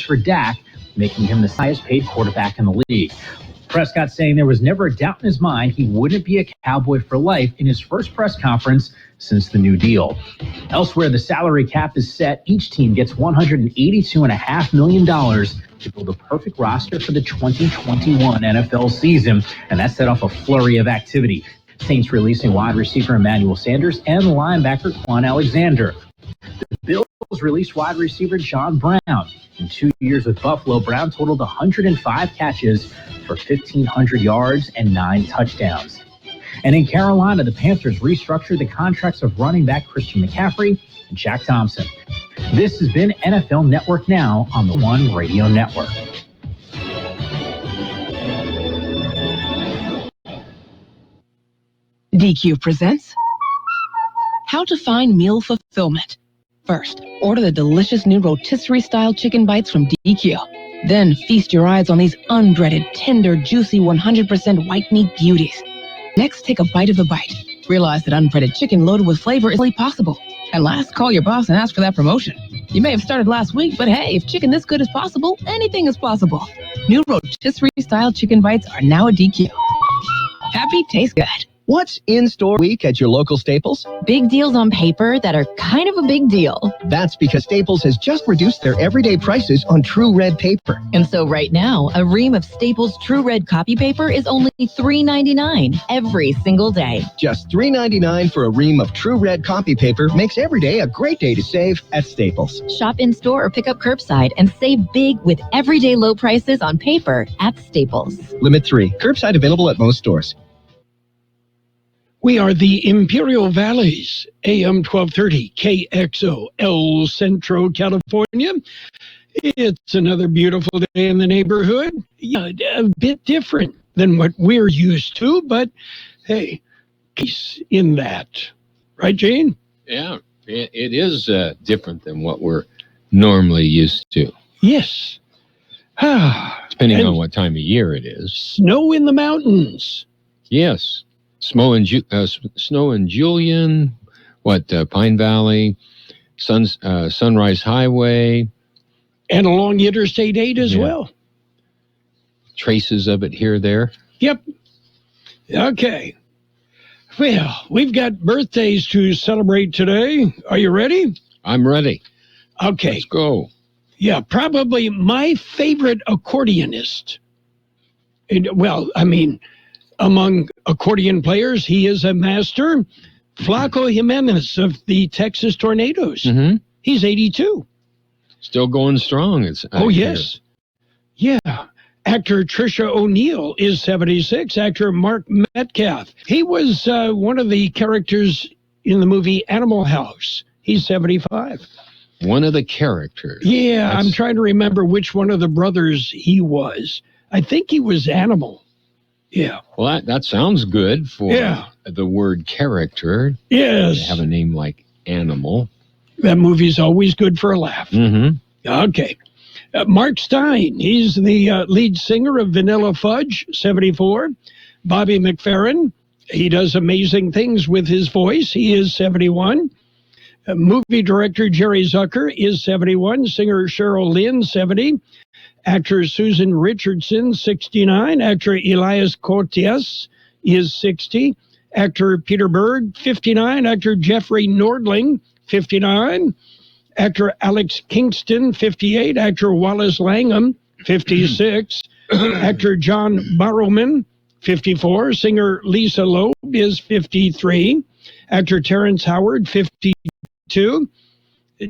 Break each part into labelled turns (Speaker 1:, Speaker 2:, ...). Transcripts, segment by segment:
Speaker 1: for Dak, making him the highest paid quarterback in the league. Prescott saying there was never a doubt in his mind he wouldn't be a Cowboy for life in his first press conference since the New Deal. Elsewhere, the salary cap is set. Each team gets $182.5 million to build a perfect roster for the 2021 NFL season, and that set off a flurry of activity. Saints releasing wide receiver Emmanuel Sanders and linebacker Quan Alexander. The Bills released wide receiver John Brown. In 2 years with Buffalo, Brown totaled 105 catches for 1,500 yards and 9 touchdowns. And in Carolina, the Panthers restructured the contracts of running back Christian McCaffrey and Shaq Thompson. This has been NFL Network Now on the One Radio Network.
Speaker 2: DQ presents How to Find Meal Fulfillment. First, order the delicious new rotisserie-style chicken bites from DQ. Then feast your eyes on these unbreaded, tender, juicy, 100% white meat beauties. Next, take a bite of the bite. Realize that unbreaded chicken loaded with flavor is possible. And last, call your boss and ask for that promotion. You may have started last week, but hey, if chicken this good is possible, anything is possible. New rotisserie-style chicken bites are now at DQ. Happy taste good.
Speaker 3: What's in store week at your local Staples?
Speaker 4: Big deals on paper that are kind of a big deal.
Speaker 3: That's because Staples has just reduced their everyday prices on True Red paper.
Speaker 4: And so right now, a ream of Staples True Red copy paper is only $3.99 every single day.
Speaker 3: Just $3.99 for a ream of True Red copy paper makes every day a great day to save at Staples.
Speaker 4: Shop in-store or pick up curbside and save big with everyday low prices on paper at Staples.
Speaker 3: Limit 3. Curbside available at most stores.
Speaker 5: We are the Imperial Valleys, AM 1230, KXO, El Centro, California. It's another beautiful day in the neighborhood. Yeah, a bit different than what we're used to, but hey, peace in that. Right, Jane?
Speaker 6: Yeah, it is different than what we're normally used to.
Speaker 5: Yes.
Speaker 6: Depending on what time of year it is.
Speaker 5: Snow in the mountains.
Speaker 6: Yes. Snow in Julian, Pine Valley, Sunrise Highway.
Speaker 5: And along Interstate 8 as well.
Speaker 6: Traces of it here, there.
Speaker 5: Yep. Okay. Well, we've got birthdays to celebrate today. Are you ready?
Speaker 6: I'm ready.
Speaker 5: Okay.
Speaker 6: Let's go.
Speaker 5: Yeah, probably my favorite accordionist. Among accordion players, he is a master. Flaco Jimenez of the Texas Tornadoes.
Speaker 6: Mm-hmm.
Speaker 5: He's 82.
Speaker 6: Still going strong.
Speaker 5: Yes. Yeah. Actor Trisha O'Neill is 76. Actor Mark Metcalf. He was one of the characters in the movie Animal House. He's 75.
Speaker 6: One of the characters.
Speaker 5: Yeah, I'm trying to remember which one of the brothers he was. I think he was Animal. Yeah.
Speaker 6: Well, that sounds good for the word character.
Speaker 5: Yes.
Speaker 6: To have a name like Animal.
Speaker 5: That movie's always good for a laugh.
Speaker 6: Mm-hmm.
Speaker 5: Okay. Mark Stein, he's the lead singer of Vanilla Fudge, 74. Bobby McFerrin, he does amazing things with his voice. He is 71. Movie director Jerry Zucker is 71. Singer Cheryl Lynn, 70. Actor Susan Richardson, 69. Actor Elias Cortez is 60. Actor Peter Berg, 59. Actor Jeffrey Nordling, 59. Actor Alex Kingston, 58. Actor Wallace Langham, 56. Actor John Barrowman, 54. Singer Lisa Loeb is 53. Actor Terrence Howard, 52.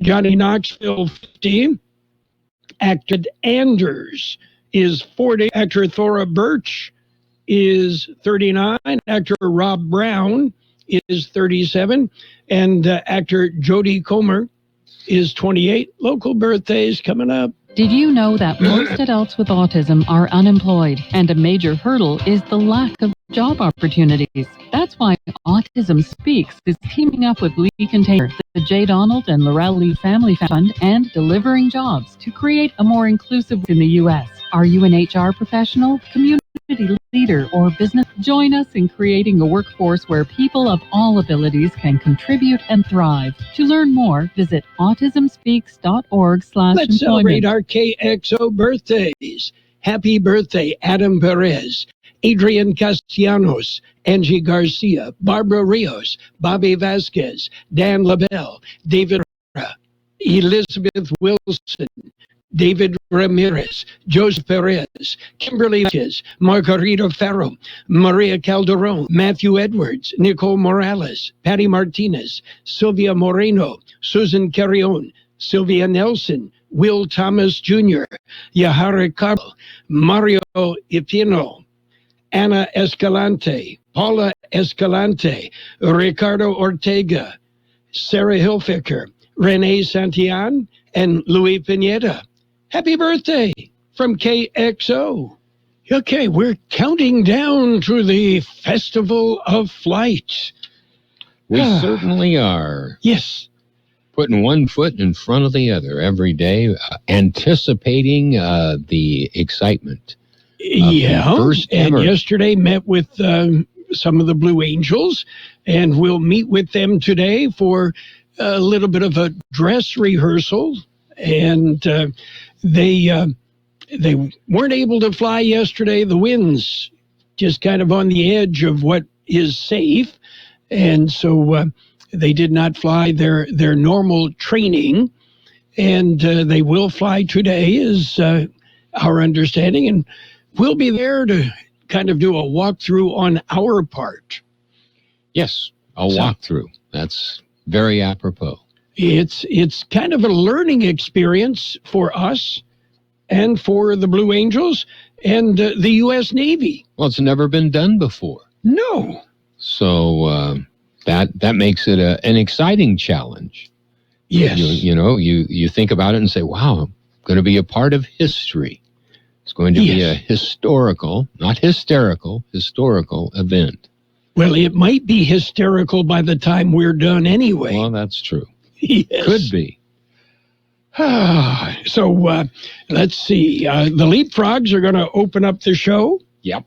Speaker 5: Johnny Knoxville, 50. Actor Anders is 40. Actor Thora Birch is 39. Actor Rob Brown is 37. And actor Jodie Comer is 28. Local birthdays coming up.
Speaker 7: Did you know that most adults with autism are unemployed, and a major hurdle is the lack of job opportunities? That's why Autism Speaks is teaming up with Lee Container, the J. Donald and Laurel Lee Family Fund, and Delivering Jobs to create a more inclusive in the U.S. Are you an HR professional, community community leader or business. Join us in creating a workforce where people of all abilities can contribute and thrive. To learn more, visit autismspeaks.org/employment.
Speaker 5: Let's celebrate our KXO birthdays. Happy birthday, Adam Perez, Adrian Castellanos, Angie Garcia, Barbara Rios, Bobby Vasquez, Dan LaBelle, David Rara, Elizabeth Wilson, David Ramirez, Joseph Perez, Kimberly Vasquez, Margarita Farrow, Maria Calderon, Matthew Edwards, Nicole Morales, Patty Martinez, Sylvia Moreno, Susan Carrion, Sylvia Nelson, Will Thomas Jr., Yahara Carroll, Mario Ipino, Ana Escalante, Paula Escalante, Ricardo Ortega, Sarah Hilfiger, Renee Santillan, and Louis Pineda. Happy birthday from KXO. Okay, we're counting down to the Festival of Flight.
Speaker 6: We certainly are.
Speaker 5: Yes.
Speaker 6: Putting one foot in front of the other every day, anticipating the excitement.
Speaker 5: Yeah,
Speaker 6: first
Speaker 5: and
Speaker 6: ever.
Speaker 5: yesterday met with some of the Blue Angels, and we'll meet with them today for a little bit of a dress rehearsal. And they weren't able to fly yesterday. The wind's just kind of on the edge of what is safe, and so they did not fly their normal training, and they will fly today, is our understanding, and we'll be there to kind of do a walkthrough on our part.
Speaker 6: Yes, a walkthrough. That's very apropos.
Speaker 5: It's kind of a learning experience for us and for the Blue Angels and the U.S. Navy.
Speaker 6: Well, it's never been done before.
Speaker 5: No.
Speaker 6: So that makes it an exciting challenge.
Speaker 5: Yes.
Speaker 6: You think about it and say, wow, I'm going to be a part of history. It's going to be a historical, not hysterical, historical event.
Speaker 5: Well, it might be hysterical by the time we're done anyway.
Speaker 6: Well, that's true.
Speaker 5: Yes.
Speaker 6: Could be.
Speaker 5: So let's see. The Leapfrogs are going to open up the show.
Speaker 6: Yep.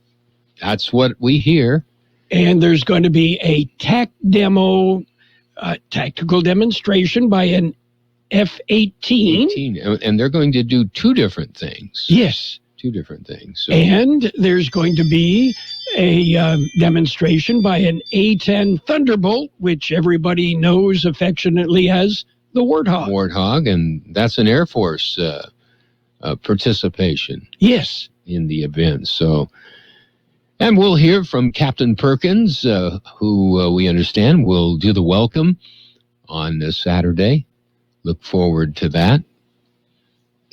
Speaker 6: That's what we hear.
Speaker 5: And there's going to be a tactical demonstration by an F-18.
Speaker 6: And they're going to do two different things.
Speaker 5: Yes.
Speaker 6: Two different things. So.
Speaker 5: And there's going to be a demonstration by an A-10 Thunderbolt, which everybody knows affectionately as the Warthog.
Speaker 6: Warthog, and that's an Air Force participation.
Speaker 5: Yes.
Speaker 6: In the event. So, and we'll hear from Captain Perkins, who we understand will do the welcome on Saturday. Look forward to that.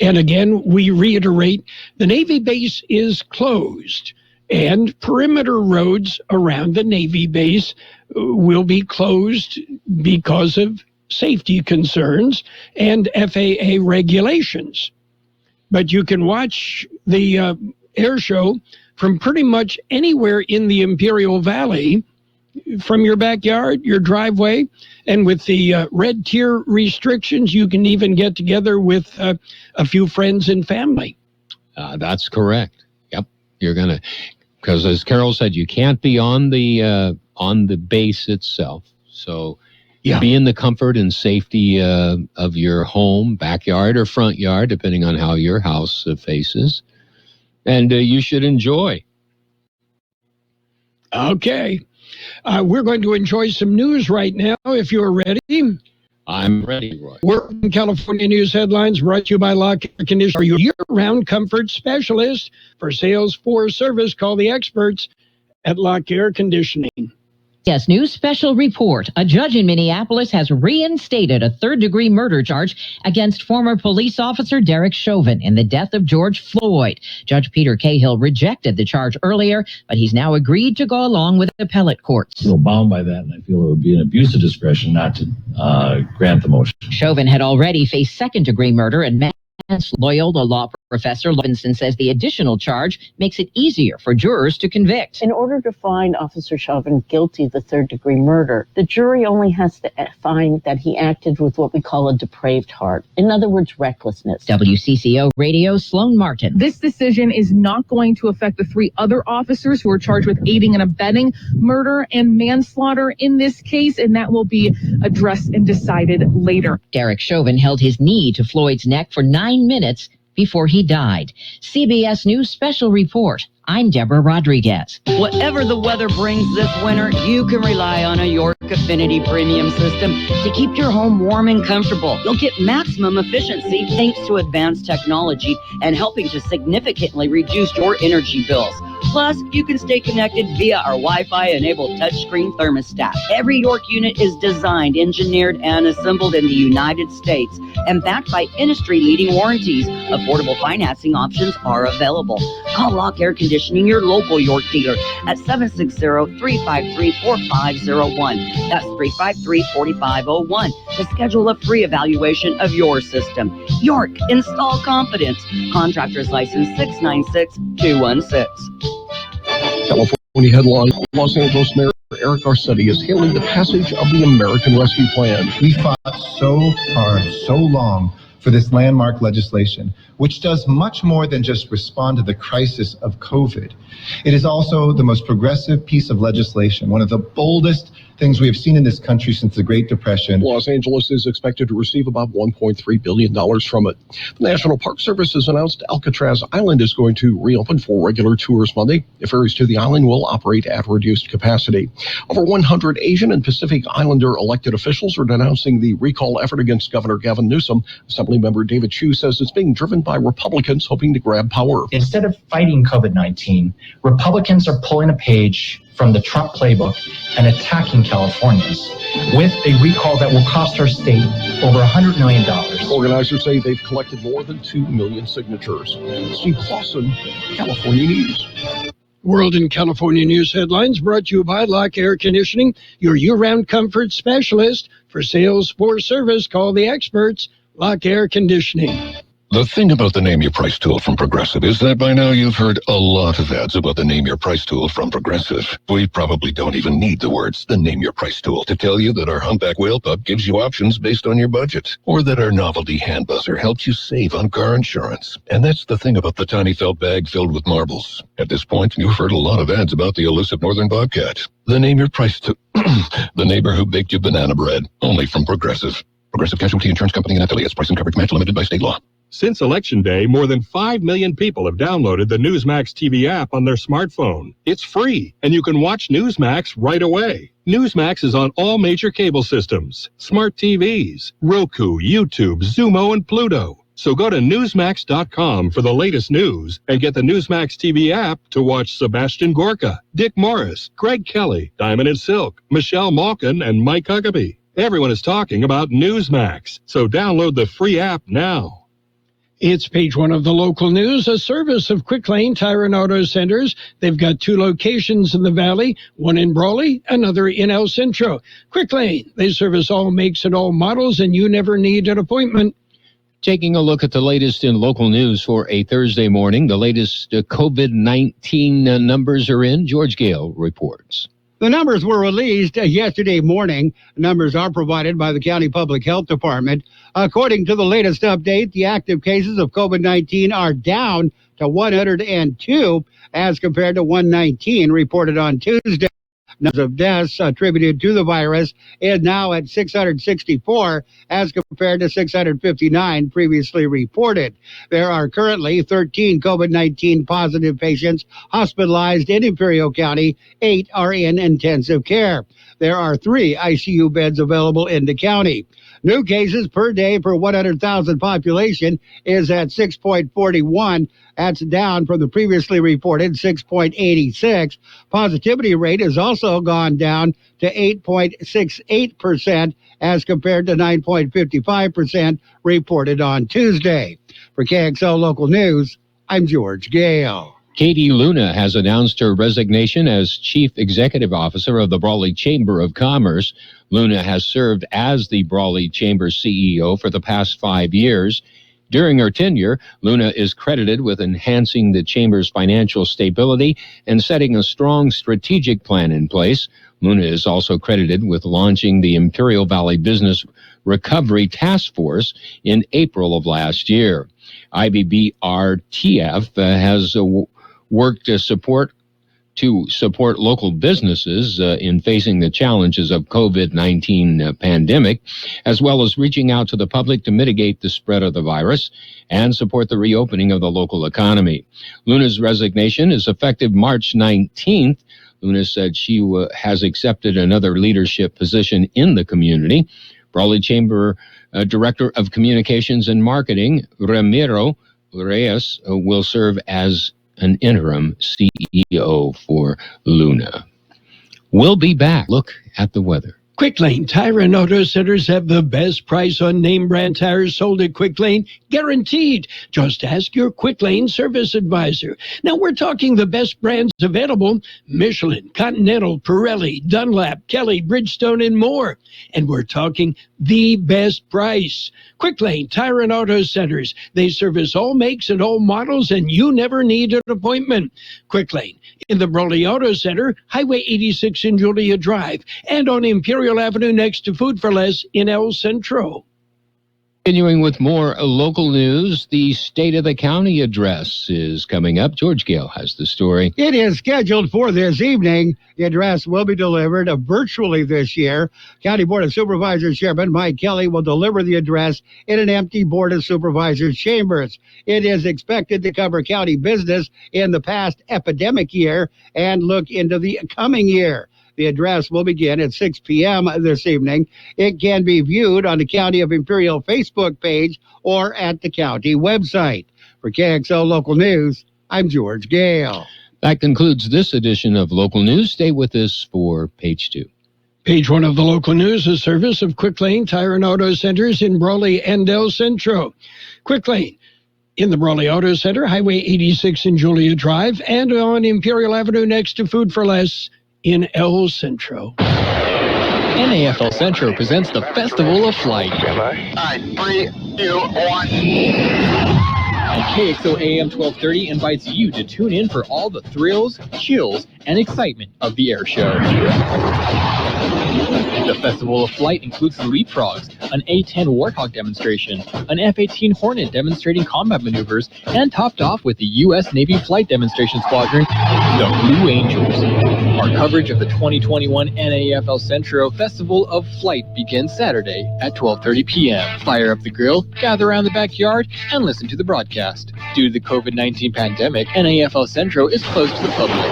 Speaker 5: And again, we reiterate, the Navy base is closed, and perimeter roads around the Navy base will be closed because of safety concerns and FAA regulations. But you can watch the air show from pretty much anywhere in the Imperial Valley, from your backyard, your driveway, and with the red tier restrictions, you can even get together with a few friends and family.
Speaker 6: That's correct. Yep, you're gonna, because as Carroll said, you can't be on the base itself. So be in the comfort and safety of your home, backyard or front yard, depending on how your house faces, and you should enjoy.
Speaker 5: Okay. We're going to enjoy some news right now, if you're ready.
Speaker 6: I'm ready, Roy.
Speaker 5: Working California News Headlines brought to you by Lock Air Conditioning. Are you year-round comfort specialist? For sales, for service, call the experts at Lock Air Conditioning.
Speaker 4: Yes, new special report. A judge in Minneapolis has reinstated a third-degree murder charge against former police officer Derek Chauvin in the death of George Floyd. Judge Peter Cahill rejected the charge earlier, but he's now agreed to go along with appellate courts.
Speaker 8: I feel bound by that, and I feel it would be an abuse of discretion not to grant the motion.
Speaker 4: Chauvin had already faced second-degree murder and Loyola law Professor Levinson says the additional charge makes it easier for jurors to convict.
Speaker 9: In order to find Officer Chauvin guilty of the third-degree murder, the jury only has to find that he acted with what we call a depraved heart. In other words, recklessness.
Speaker 4: WCCO Radio, Sloan Martin.
Speaker 2: This decision is not going to affect the 3 other officers who are charged with aiding and abetting murder and manslaughter in this case, and that will be addressed and decided later.
Speaker 4: Derek Chauvin held his knee to Floyd's neck for 9 minutes before he died. CBS News Special Report. I'm Deborah Rodriguez.
Speaker 10: Whatever the weather brings this winter, you can rely on a York Affinity Premium System to keep your home warm and comfortable. You'll get maximum efficiency thanks to advanced technology and helping to significantly reduce your energy bills. Plus, you can stay connected via our Wi-Fi-enabled touchscreen thermostat. Every York unit is designed, engineered, and assembled in the United States and backed by industry-leading warranties. Affordable financing options are available. Call Lock Air Conditioning, your local York dealer, at 760-353-4501. That's 353-4501 to schedule a free evaluation of your system. York, install confidence. Contractor's license 696-216.
Speaker 11: California headline: Los Angeles Mayor Eric Garcetti is hailing the passage of the American Rescue Plan.
Speaker 12: We fought so hard, so long for this landmark legislation, which does much more than just respond to the crisis of COVID. It is also the most progressive piece of legislation, one of the boldest things we have seen in this country since the Great Depression.
Speaker 11: Los Angeles is expected to receive about $1.3 billion from it. The National Park Service has announced Alcatraz Island is going to reopen for regular tours Monday. The ferries to the island will operate at reduced capacity. Over 100 Asian and Pacific Islander elected officials are denouncing the recall effort against Governor Gavin Newsom. Assemblymember David Chu says it's being driven by Republicans hoping to grab power.
Speaker 13: Instead of fighting COVID-19, Republicans are pulling a page from the Trump playbook and attacking Californians with a recall that will cost our state over $100 million.
Speaker 11: Organizers say they've collected more than 2 million signatures. Steve Clausen, California News.
Speaker 5: World and California News headlines brought to you by Lock Air Conditioning, your year-round comfort specialist. For sales or service, call the experts. Lock Air Conditioning.
Speaker 14: The thing about the Name Your Price tool from Progressive is that by now you've heard a lot of ads about the Name Your Price tool from Progressive. We probably don't even need the words, the Name Your Price tool, to tell you that our humpback whale pup gives you options based on your budget, or that our novelty hand buzzer helps you save on car insurance. And that's the thing about the tiny felt bag filled with marbles. At this point, you've heard a lot of ads about the elusive northern bobcat. The Name Your Price tool, the neighbor who baked you banana bread, only from Progressive. Progressive Casualty Insurance Company and affiliates. Price and coverage match limited by state law.
Speaker 15: Since Election Day, more than 5 million people have downloaded the Newsmax TV app on their smartphone. It's free, and you can watch Newsmax right away. Newsmax is on all major cable systems, smart TVs, Roku, YouTube, Xumo, and Pluto. So go to Newsmax.com for the latest news and get the Newsmax TV app to watch Sebastian Gorka, Dick Morris, Greg Kelly, Diamond and Silk, Michelle Malkin, and Mike Huckabee. Everyone is talking about Newsmax, so download the free app now.
Speaker 5: It's page 1 of the local news, a service of Quick Lane Tire and Auto Centers. They've got 2 locations in the Valley, one in Brawley, another in El Centro. Quick Lane, they service all makes and all models, and you never need an appointment.
Speaker 6: Taking a look at the latest in local news for a Thursday morning, the latest COVID-19 numbers are in. George Gale reports.
Speaker 16: The numbers were released yesterday morning. Numbers are provided by the County Public Health Department. According to the latest update, the active cases of COVID-19 are down to 102 as compared to 119 reported on Tuesday. Numbers of deaths attributed to the virus is now at 664 as compared to 659 previously reported. There are currently 13 COVID-19 positive patients hospitalized in Imperial County. 8 are in intensive care. There are 3 ICU beds available in the county. New cases per day per 100,000 population is at 6.41. That's down from the previously reported 6.86. Positivity rate has also gone down to 8.68% as compared to 9.55% reported on Tuesday. For KXO Local News, I'm George Gale.
Speaker 6: Katie Luna has announced her resignation as Chief Executive Officer of the Brawley Chamber of Commerce. Luna has served as the Brawley Chamber CEO for the past 5 years. During her tenure, Luna is credited with enhancing the Chamber's financial stability and setting a strong strategic plan in place. Luna is also credited with launching the Imperial Valley Business Recovery Task Force in April of last year. IBBRTF has worked to support local businesses in facing the challenges of COVID-19 pandemic, as well as reaching out to the public to mitigate the spread of the virus and support the reopening of the local economy. Luna's resignation is effective March 19th. Luna said she has accepted another leadership position in the community. Brawley Chamber Director of Communications and Marketing, Ramiro Reyes, will serve as an interim CEO for Luna. We'll be back. Look at the weather.
Speaker 5: Quick Lane Tire and Auto Centers have the best price on name brand tires sold at Quick Lane, guaranteed. Just ask your Quick Lane service advisor. Now we're talking the best brands available: Michelin, Continental, Pirelli, Dunlap, Kelly, Bridgestone, and more. And we're talking the best price. Quick Lane Tire and Auto Centers. They service all makes and all models, and you never need an appointment. Quick Lane in the Brawley Auto Center, Highway 86 in Julia Drive, and on Imperial Avenue next to Food for Less in El Centro.
Speaker 6: Continuing with more local news, the State of the County address is coming up. George Gale has the story.
Speaker 16: It is scheduled for this evening. The address will be delivered virtually this year. County Board of Supervisors Chairman Mike Kelly will deliver the address in an empty Board of Supervisors chambers. It is expected to cover county business in the past epidemic year and look into the coming year. The address will begin at 6 p.m. this evening. It can be viewed on the County of Imperial Facebook page or at the county website. For KXO Local News, I'm George Gale.
Speaker 6: That concludes this edition of Local News. Stay with us for Page 2.
Speaker 5: Page 1 of the local news, a service of Quick Lane Tire and Auto Centers in Brawley and El Centro. Quick Lane in the Brawley Auto Center, Highway 86 in Julia Drive, and on Imperial Avenue next to Food for Less in El Centro.
Speaker 17: NAFL Centro presents the Festival of Flight.
Speaker 18: All right, 3, 2, 1.
Speaker 17: And KXO AM 1230 invites you to tune in for all the thrills, chills, and excitement of the air show. The Festival of Flight includes the Leapfrogs, an A-10 Warthog demonstration, an F-18 Hornet demonstrating combat maneuvers, and topped off with the U.S. Navy Flight Demonstration Squadron, the Blue Angels. Our coverage of the 2021 NAFL Centro Festival of Flight begins Saturday at 12:30 p.m. Fire up the grill, gather around the backyard, and listen to the broadcast. Due to the COVID-19 pandemic, NAFL Centro is closed to the public.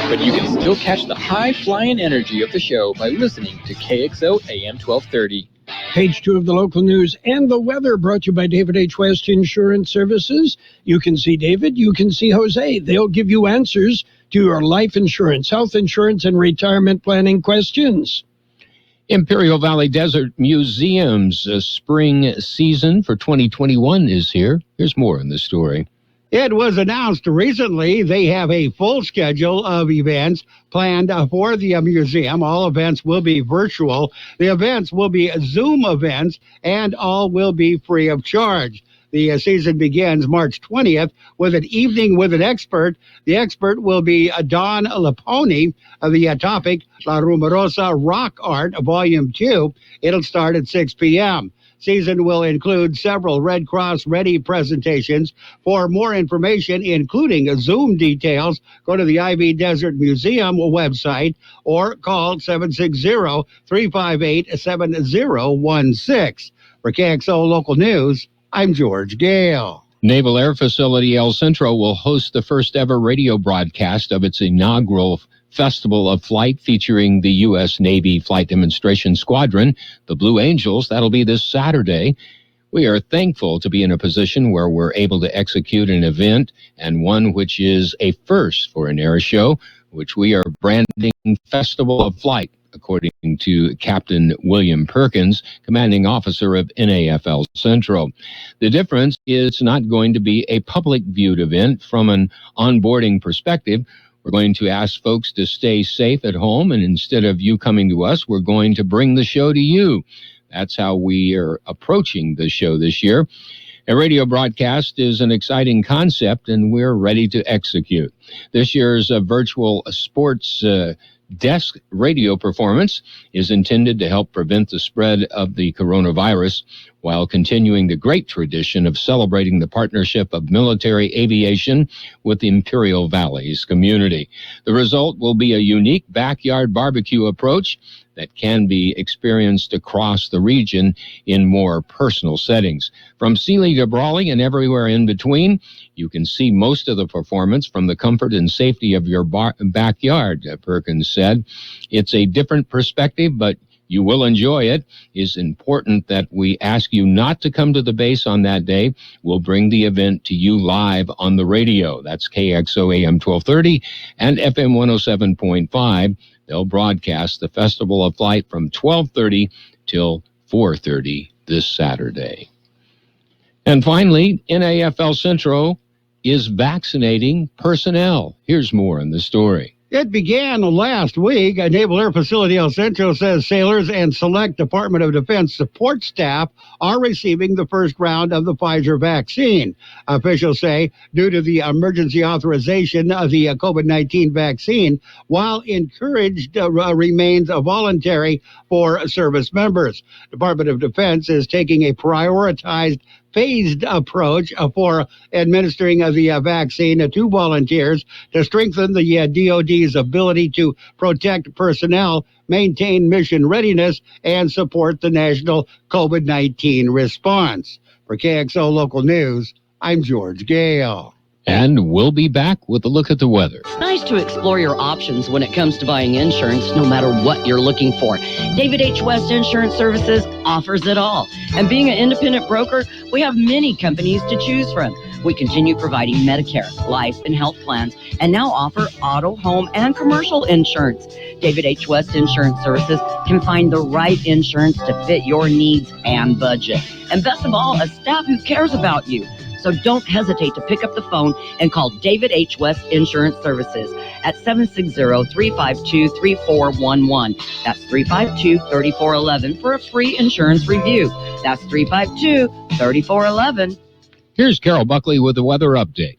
Speaker 17: But you can still catch the high-flying energy of the show by listening to KXO AM 1230.
Speaker 5: Page 2 of the local news and the weather brought to you by David H. West Insurance Services. You can see David, you can see Jose. They'll give you answers to your life insurance, health insurance, and retirement planning questions.
Speaker 6: Imperial Valley Desert Museum's spring season for 2021 is here. Here's more in the story.
Speaker 16: It was announced recently they have a full schedule of events planned for the museum. All events will be virtual. The events will be Zoom events, and all will be free of charge. The season begins March 20th with an evening with an expert. The expert will be Don Laponi. The topic, La Rumorosa Rock Art, Volume 2. It'll start at 6 p.m. Season will include several Red Cross Ready presentations. For more information, including Zoom details, go to the Ivy Desert Museum website or call 760-358-7016. For KXO Local News, I'm George Gale.
Speaker 6: Naval Air Facility El Centro will host the first ever radio broadcast of its inaugural Festival of Flight featuring the U.S. Navy Flight Demonstration Squadron, the Blue Angels. That'll be this Saturday. We are thankful to be in a position where we're able to execute an event, and one which is a first for an air show, which we are branding Festival of Flight, according to Captain William Perkins, commanding officer of NAFL Central. The difference is not going to be a public viewed event. From an onboarding perspective, we're going to ask folks to stay safe at home, and instead of you coming to us, we're going to bring the show to you. That's how we are approaching the show this year. A radio broadcast is an exciting concept, and we're ready to execute. This year's virtual sports desk radio performance is intended to help prevent the spread of the coronavirus while continuing the great tradition of celebrating the partnership of military aviation with the Imperial Valley's community. The result will be a unique backyard barbecue approach that can be experienced across the region in more personal settings. From Sealy to Brawley and everywhere in between, you can see most of the performance from the comfort and safety of your backyard, Perkins said. It's a different perspective, but you will enjoy it. It's important that we ask you not to come to the base on that day. We'll bring the event to you live on the radio. That's KXO AM 1230 and FM 107.5. They'll broadcast the Festival of Flight from 12:30 till 4:30 this Saturday. And finally, NAFL Centro is vaccinating personnel. Here's more in the story.
Speaker 16: It began last week. Naval Air Facility El Centro says sailors and select Department of Defense support staff are receiving the first round of the Pfizer vaccine. Officials say due to the emergency authorization of the COVID-19 vaccine, while encouraged, remains voluntary for service members. Department of Defense is taking a prioritized phased approach for administering the vaccine to volunteers to strengthen the DOD's ability to protect personnel, maintain mission readiness, and support the national COVID-19 response. For KXO Local News, I'm George Gale.
Speaker 6: And we'll be back with a look at the weather.
Speaker 10: It's nice to explore your options when it comes to buying insurance, no matter what you're looking for. David H. West Insurance Services offers it all. And being an independent broker, we have many companies to choose from. We continue providing Medicare, life, and health plans, and now offer auto, home, and commercial insurance. David H. West Insurance Services can find the right insurance to fit your needs and budget. And best of all, a staff who cares about you. So don't hesitate to pick up the phone and call David H. West Insurance Services at 760-352-3411. That's 352-3411 for a free insurance review. That's 352-3411.
Speaker 6: Here's Carroll Buckley with the weather update.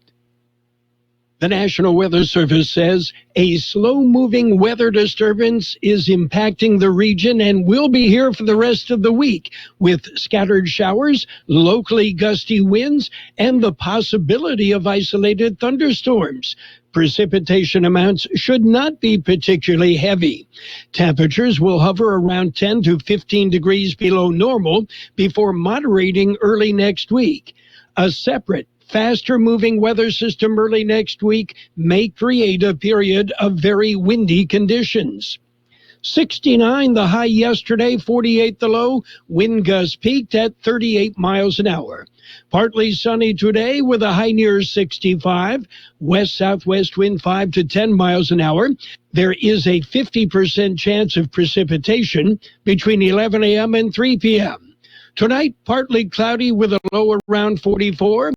Speaker 5: The National Weather Service says a slow-moving weather disturbance is impacting the region and will be here for the rest of the week, with scattered showers, locally gusty winds, and the possibility of isolated thunderstorms. Precipitation amounts should not be particularly heavy. Temperatures will hover around 10 to 15 degrees below normal before moderating early next week. A separate faster-moving weather system early next week may create a period of very windy conditions. 69 the high yesterday, 48 the low. Wind gusts peaked at 38 miles an hour. Partly sunny today with a high near 65. West-southwest wind 5 to 10 miles an hour. There is a 50% chance of precipitation between 11 a.m. and 3 p.m. Tonight, partly cloudy with a low around 44.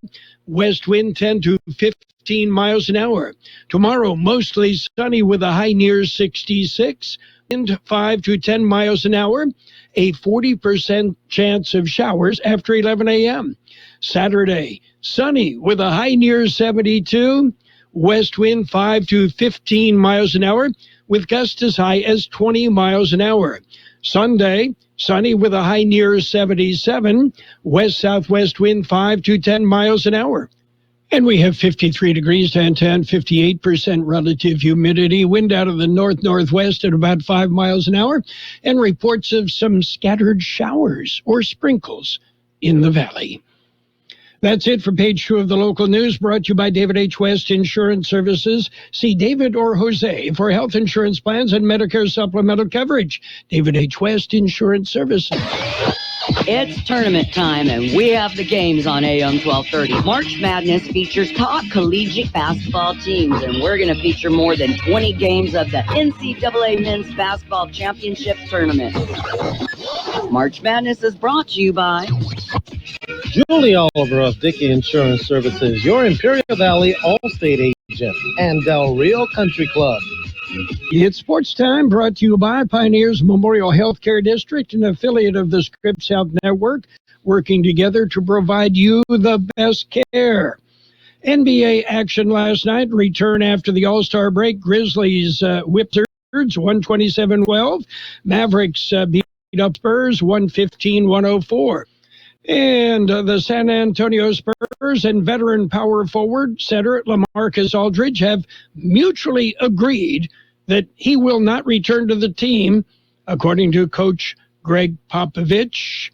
Speaker 5: West wind 10 to 15 miles an hour. Tomorrow, mostly sunny with a high near 66. Wind 5 to 10 miles an hour. A 40% chance of showers after 11 a.m. Saturday, sunny with a high near 72. West wind 5 to 15 miles an hour with gusts as high as 20 miles an hour. Sunday, sunny with a high near 77, west-southwest wind 5 to 10 miles an hour. And we have 53 degrees downtown, 58% relative humidity, wind out of the north-northwest at about 5 miles an hour, and reports of some scattered showers or sprinkles in the valley. That's it for page 2 of the local news, brought to you by David H. West Insurance Services. See David or Jose for health insurance plans and Medicare supplemental coverage. David H. West Insurance Services.
Speaker 10: It's tournament time, and we have the games on AM 1230. March Madness features top collegiate basketball teams, and we're going to feature more than 20 games of the NCAA Men's Basketball Championship Tournament. March Madness is brought to you by
Speaker 19: Julie Oliver of Dickey Insurance Services, your Imperial Valley Allstate agent, and Del Rio Country Club.
Speaker 5: It's sports time, brought to you by Pioneers Memorial Healthcare District, an affiliate of the Scripps Health Network. working together to provide you the best care. NBA action last night, return after the All-Star break. Grizzlies whipped Wizards 127-12. Mavericks beat up Spurs 115-104. And the San Antonio Spurs and veteran power forward center LaMarcus Aldridge have mutually agreed that he will not return to the team, according to Coach Greg Popovich.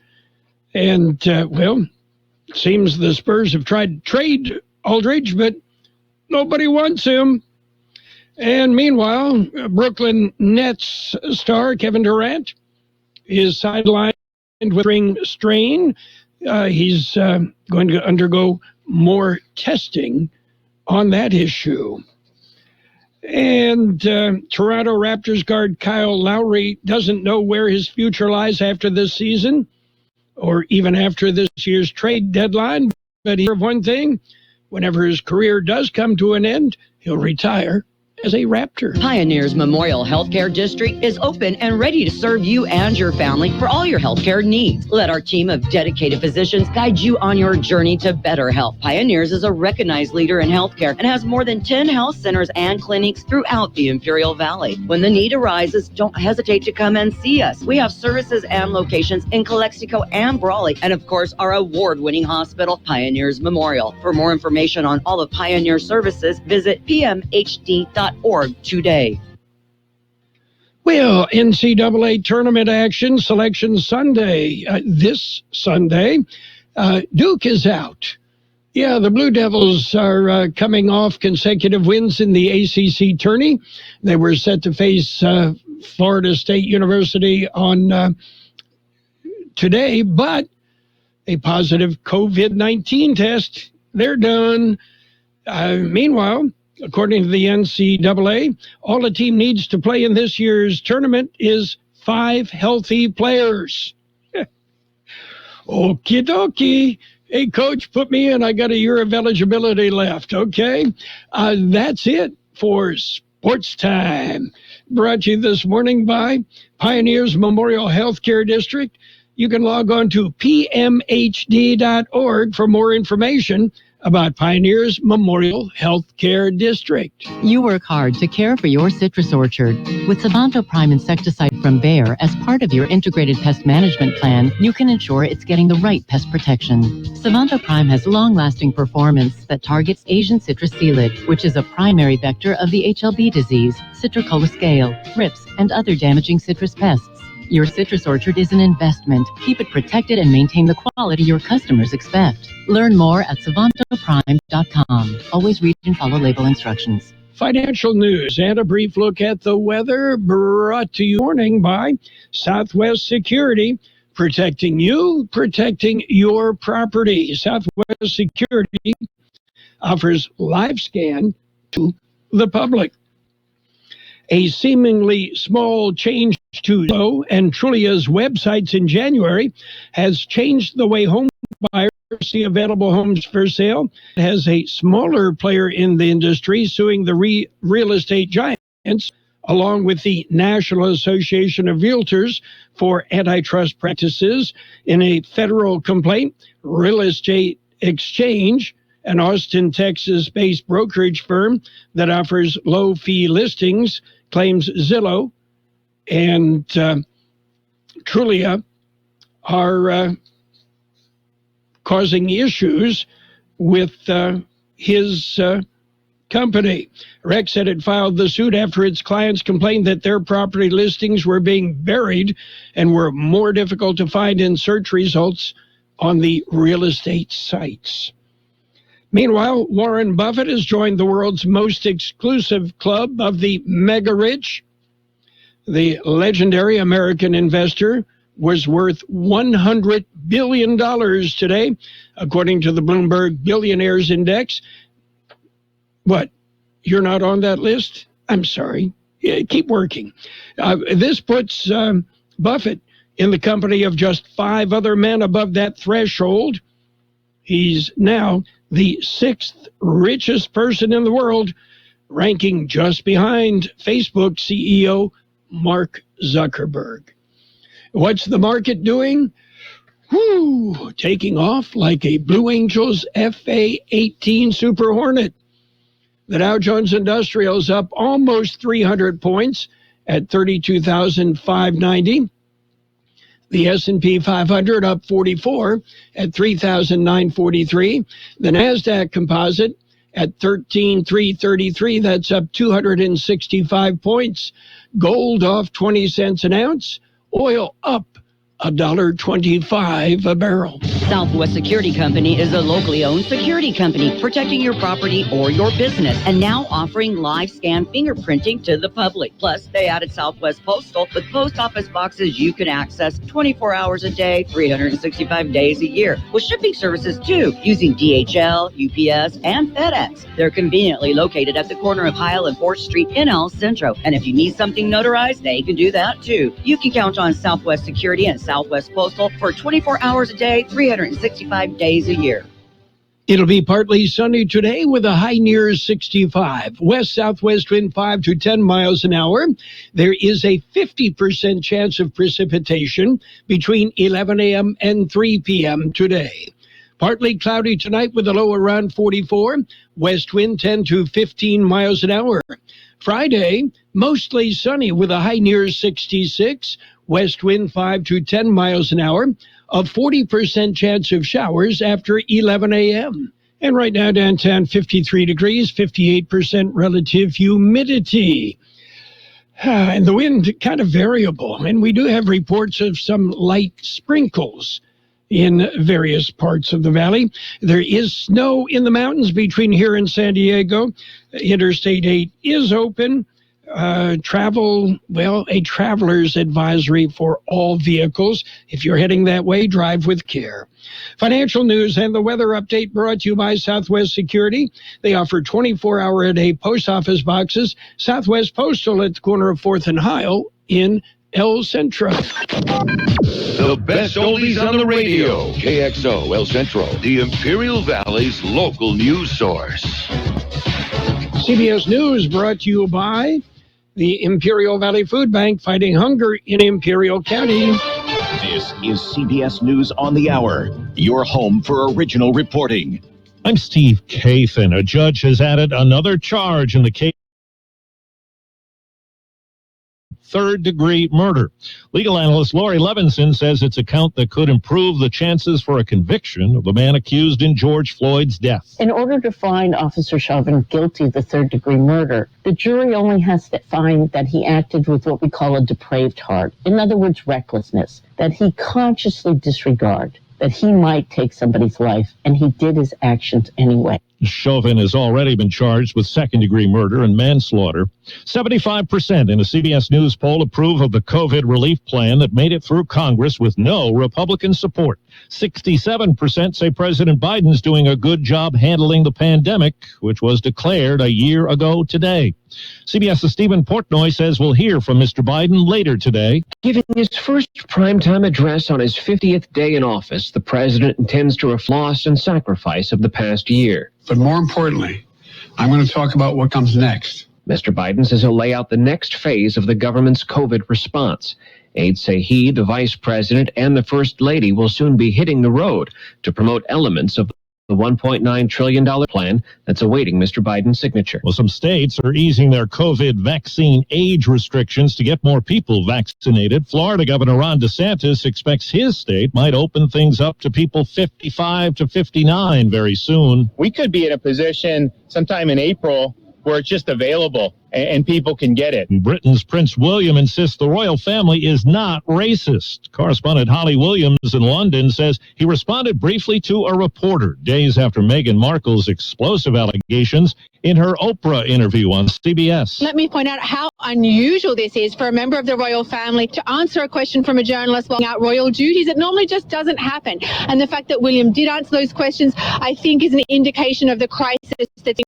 Speaker 5: And, seems the Spurs have tried to trade Aldridge, but nobody wants him. And meanwhile, Brooklyn Nets star Kevin Durant is sidelined with ring strain. He's going to undergo more testing on that issue. And Toronto Raptors guard Kyle Lowry doesn't know where his future lies after this season or even after this year's trade deadline. But here's one thing, whenever his career does come to an end, he'll retire as a Raptor.
Speaker 10: Pioneers Memorial Healthcare District is open and ready to serve you and your family for all your healthcare needs. Let our team of dedicated physicians guide you on your journey to better health. Pioneers is a recognized leader in healthcare and has more than 10 health centers and clinics throughout the Imperial Valley. When the need arises, don't hesitate to come and see us. We have services and locations in Calexico and Brawley, and of course, our award-winning hospital, Pioneers Memorial. For more information on all of Pioneer services, visit pmhd.org today.
Speaker 5: Well, NCAA tournament action, Selection Sunday. This Sunday, Duke is out. Yeah, the Blue Devils are coming off consecutive wins in the ACC tourney. They were set to face Florida State University on today, but a positive COVID-19 test. They're done. Meanwhile, according to the NCAA, all a team needs to play in this year's tournament is 5 healthy players. Okie dokie. Hey, coach, put me in. I got a year of eligibility left, okay? That's it for Sports Time. Brought to you this morning by Pioneers Memorial Healthcare District. You can log on to pmhd.org for more information about Pioneers Memorial Healthcare District.
Speaker 20: You work hard to care for your citrus orchard. With Savanto Prime insecticide from Bayer as part of your integrated pest management plan, you can ensure it's getting the right pest protection. Savanto Prime has long-lasting performance that targets Asian citrus caelid, which is a primary vector of the HLB disease, citricola scale, thrips, and other damaging citrus pests. Your citrus orchard is an investment. Keep it protected and maintain the quality your customers expect. Learn more at savantoprime.com. Always read and follow label instructions.
Speaker 5: Financial news and a brief look at the weather brought to you morning by Southwest Security. Protecting you, protecting your property. Southwest Security offers live scan to the public. A seemingly small change to Zillow and Trulia's websites in January has changed the way home buyers see available homes for sale. It has a smaller player in the industry suing the real estate giants, along with the National Association of Realtors for antitrust practices in a federal complaint. Real Estate Exchange, an Austin, Texas-based brokerage firm that offers low-fee listings, claims Zillow and Trulia are causing issues with his company. Rex said it filed the suit after its clients complained that their property listings were being buried and were more difficult to find in search results on the real estate sites. Meanwhile, Warren Buffett has joined the world's most exclusive club of the mega rich. The legendary American investor was worth $100 billion today, according to the Bloomberg Billionaires Index. What? You're not on that list? I'm sorry. Yeah, keep working. This puts Buffett in the company of just 5 other men above that threshold. He's now the 6th richest person in the world, ranking just behind Facebook CEO Mark Zuckerberg. What's the market doing? taking off like a Blue Angels FA-18 Super Hornet. The Dow Jones Industrial's up almost 300 points at 32,590. The S&P 500 up 44 at 3,943. The NASDAQ Composite at 13,333. That's up 265 points. Gold off 20 cents an ounce. Oil up $1.25 a barrel.
Speaker 10: Southwest Security Company is a locally owned security company protecting your property or your business and now offering live scan fingerprinting to the public. Plus, they added Southwest Postal with post office boxes you can access 24 hours a day, 365 days a year, with shipping services too, using DHL, UPS, and FedEx. They're conveniently located at the corner of Heil and 4th Street in El Centro. And if you need something notarized, they can do that too. You can count on Southwest Security and Southwest Postal for 24 hours a day, 365 days a year.
Speaker 5: It'll be partly sunny today with a high near 65. West-southwest wind 5 to 10 miles an hour. There is a 50% chance of precipitation between 11 a.m. and 3 p.m. today. Partly cloudy tonight with a low around 44. West wind 10 to 15 miles an hour. Friday, mostly sunny with a high near 66. West wind 5 to 10 miles an hour. A 40% chance of showers after 11 a.m. And right now downtown 53 degrees, 58% relative humidity. And the wind kind of variable. And we do have reports of some light sprinkles in various parts of the valley. There is snow in the mountains between here and San Diego. Interstate 8 is open. A traveler's advisory for all vehicles. If you're heading that way, drive with care. Financial news and the weather update brought to you by Southwest Security. They offer 24-hour-a-day post office boxes. Southwest Postal at the corner of 4th and Heil in El Centro.
Speaker 21: The best oldies on the radio. KXO El Centro, the Imperial Valley's local news source.
Speaker 5: CBS News brought to you by the Imperial Valley Food Bank, fighting hunger in Imperial County.
Speaker 22: This is CBS News on the Hour, your home for original reporting.
Speaker 23: I'm Steve Kathan. A judge has added another charge in the case. Third-degree murder. Legal analyst Lori Levinson says it's a count that could improve the chances for a conviction of the man accused in George Floyd's death.
Speaker 9: In order to find Officer Chauvin guilty of the third-degree murder, the jury only has to find that he acted with what we call a depraved heart. In other words, recklessness, that he consciously disregarded that he might take somebody's life, and he did his actions anyway.
Speaker 23: Chauvin has already been charged with second-degree murder and manslaughter. 75% in a CBS News poll approve of the COVID relief plan that made it through Congress with no Republican support. 67% say President Biden's doing a good job handling the pandemic, which was declared a year ago today. CBS's Stephen Portnoy says we'll hear from Mr. Biden later today.
Speaker 24: Giving his first primetime address on his 50th day in office, the president intends to reflect loss and sacrifice of the past year.
Speaker 25: But more importantly, I'm going to talk about what comes next.
Speaker 24: Mr. Biden says he'll lay out the next phase of the government's COVID response. Aides say he, the vice president, and the first lady will soon be hitting the road to promote elements of the $1.9 trillion plan that's awaiting Mr. Biden's signature.
Speaker 23: Well, some states are easing their COVID vaccine age restrictions to get more people vaccinated. Florida Governor Ron DeSantis expects his state might open things up to people 55 to 59 very soon.
Speaker 26: We could be in a position sometime in April where it's just available and people can get it.
Speaker 23: Britain's Prince William insists the royal family is not racist. Correspondent Holly Williams in London says he responded briefly to a reporter days after Meghan Markle's explosive allegations in her Oprah interview on CBS.
Speaker 27: Let me point out how unusual this is for a member of the royal family to answer a question from a journalist while out royal duties. It normally just doesn't happen. And the fact that William did answer those questions, I think, is an indication of the crisis that's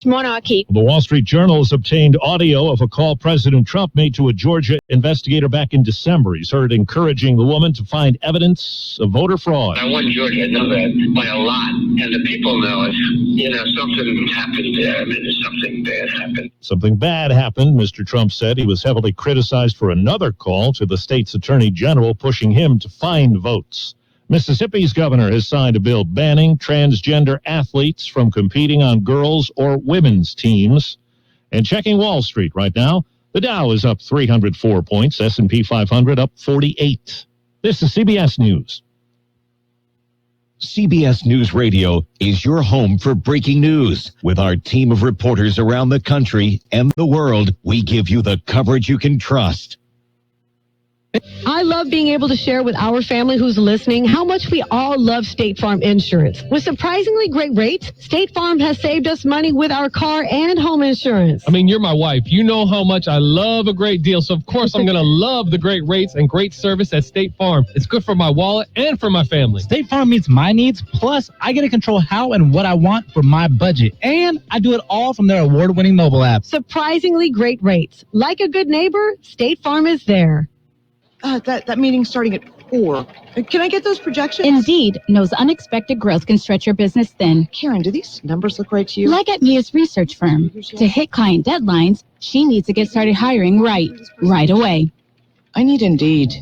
Speaker 27: monarchy.
Speaker 23: The Wall Street Journal has obtained audio of a call President Trump made to a Georgia investigator back in December. He's heard encouraging the woman to find evidence of voter fraud.
Speaker 28: I want Georgia to know that by a lot, and the people know it. You know, something happened there. I mean, something bad happened.
Speaker 23: Something bad happened, Mr. Trump said. He was heavily criticized for another call to the state's attorney general, pushing him to find votes. Mississippi's governor has signed a bill banning transgender athletes from competing on girls' or women's teams. And checking Wall Street right now, the Dow is up 304 points, S&P 500 up 48. This is CBS News.
Speaker 22: CBS News Radio is your home for breaking news. With our team of reporters around the country and the world, we give you the coverage you can trust.
Speaker 1: I love being able to share with our family who's listening how much we all love State Farm insurance. With surprisingly great rates, State Farm has saved us money with our car and home insurance.
Speaker 2: I mean, you're my wife. You know how much I love a great deal, so of course I'm going to love the great rates and great service at State Farm. It's good for my wallet and for my family.
Speaker 3: State Farm meets my needs, plus I get to control how and what I want for my budget. And I do it all from their award-winning mobile app.
Speaker 1: Surprisingly great rates. Like a good neighbor, State Farm is there.
Speaker 4: That meeting's starting at 4. Can I get those projections?
Speaker 7: Indeed knows unexpected growth can stretch your business thin.
Speaker 4: Karen, do these numbers look right to you?
Speaker 7: Like at Mia's research firm. To hit client deadlines, she needs to get started hiring right away.
Speaker 4: I need Indeed.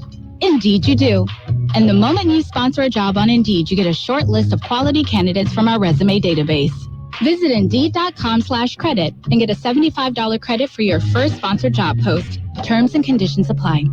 Speaker 7: Indeed you do. And the moment you sponsor a job on Indeed, you get a short list of quality candidates from our resume database. Visit Indeed.com/credit and get a $75 credit for your first sponsored job post. Terms and conditions apply.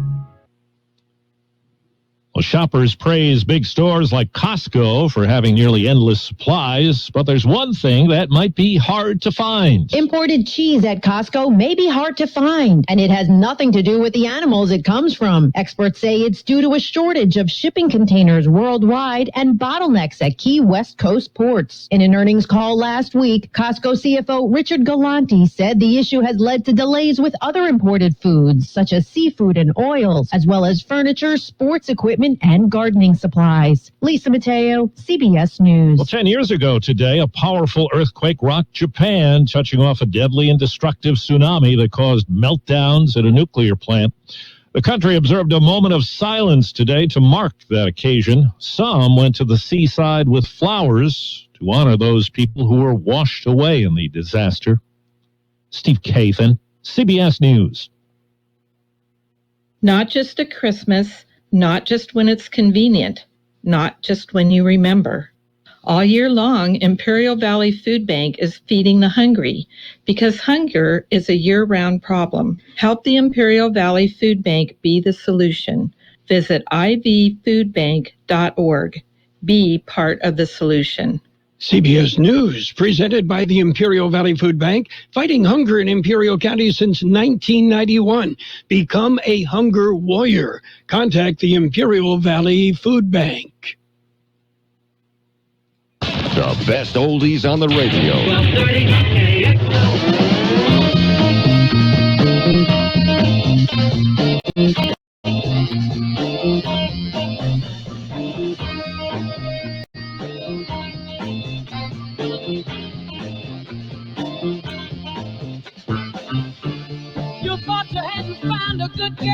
Speaker 23: Well, shoppers praise big stores like Costco for having nearly endless supplies, but there's one thing that might be hard to find.
Speaker 8: Imported cheese at Costco may be hard to find, and it has nothing to do with the animals it comes from. Experts say it's due to a shortage of shipping containers worldwide and bottlenecks at key West Coast ports. In an earnings call last week, Costco CFO Richard Galante said the issue has led to delays with other imported foods, such as seafood and oils, as well as furniture, sports equipment, and gardening supplies. Lisa Mateo, CBS News.
Speaker 23: Well, 10 years ago today, a powerful earthquake rocked Japan, touching off a deadly and destructive tsunami that caused meltdowns at a nuclear plant. The country observed a moment of silence today to mark that occasion. Some went to the seaside with flowers to honor those people who were washed away in the disaster. Steve Kathan, CBS News.
Speaker 12: Not just at Christmas, not just when it's convenient, not just when you remember. All year long, Imperial Valley Food Bank is feeding the hungry because hunger is a year-round problem. Help the Imperial Valley Food Bank be the solution. Visit ivfoodbank.org. Be part of the solution.
Speaker 5: CBS News, presented by the Imperial Valley Food Bank, fighting hunger in Imperial County since 1991. Become a hunger warrior. Contact the Imperial Valley Food Bank.
Speaker 21: The best oldies on the radio.
Speaker 13: You thought you had to find a good girl.